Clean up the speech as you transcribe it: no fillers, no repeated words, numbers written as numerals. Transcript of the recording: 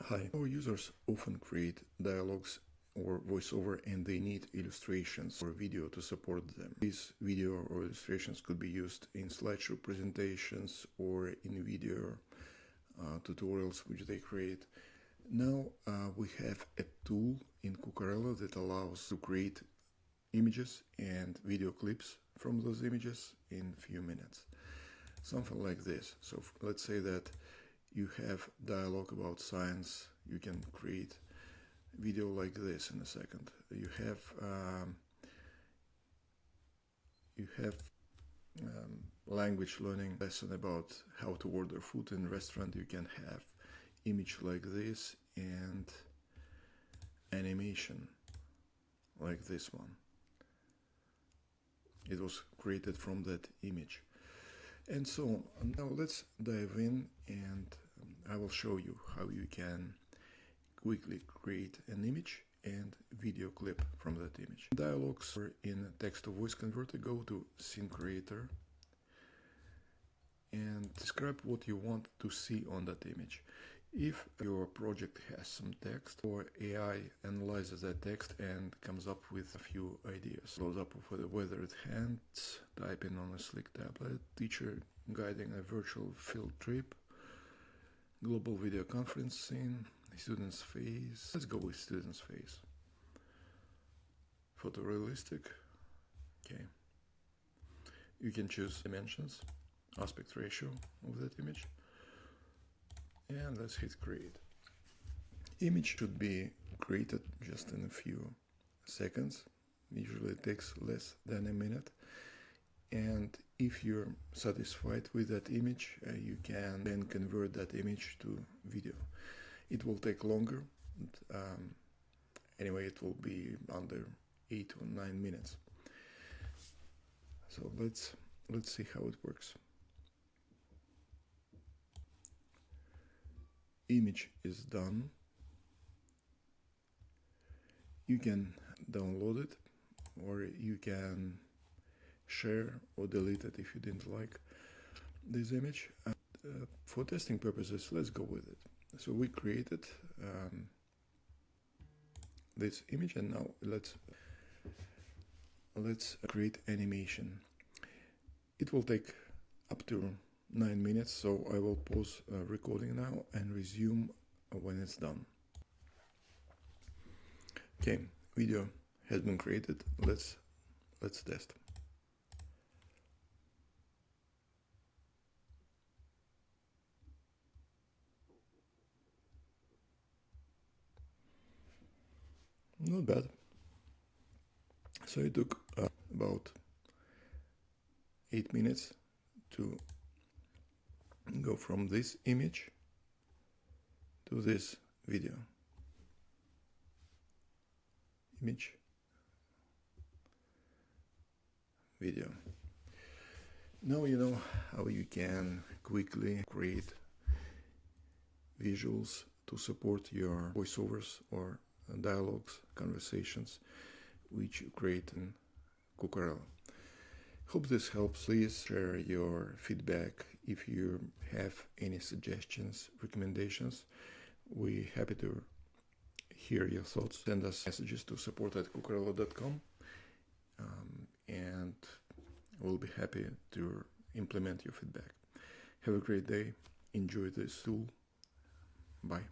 Hi. Our users often create dialogues or voiceover and they need illustrations or video to support them. These video or illustrations could be used in slideshow presentations or in video tutorials which they create. Now we have a tool in Kukarella that allows to create images and video clips from those images in a few minutes. Something like this. So let's say that you have dialogue about science. You can create video like this in a second. You have language learning lesson about how to order food in a restaurant. You can have image like this and animation like this one. It was created from that image. And so now let's dive in, and I will show you how you can quickly create an image and video clip from that image. Dialogues or in text to voice converter, go to Scene Creator and describe what you want to see on that image. If your project has some text, or AI analyzes that text and comes up with a few ideas. Goes up for the weathered hands, typing on a slick tablet, teacher guiding a virtual field trip, global video conferencing, student's face. Let's go with student's face. Photorealistic. Okay. You can choose dimensions, aspect ratio of that image. And let's hit create. Image should be created just in a few seconds. Usually it takes less than a minute. And if you're satisfied with that image, you can then convert that image to video. It will take longer. Anyway, it will be under 8 or 9 minutes. So let's see how it works. Image is done. You can download it, or you can share or delete it if you didn't like this image. For testing purposes, let's go with it. So we created this image, and now let's create animation. It will take up to 9 minutes, so I will pause recording now and resume when it's done. Okay, video has been created. Let's test. Not bad. So it took about 8 minutes to go from this image to this video. Image, video. Now you know how you can quickly create visuals to support your voiceovers or dialogues, conversations, which you create in Kukarella. Hope this helps. Please share your feedback. If you have any suggestions, recommendations, we're happy to hear your thoughts. Send us messages to support@kukarella.com, and we'll be happy to implement your feedback. Have a great day. Enjoy this tool. Bye.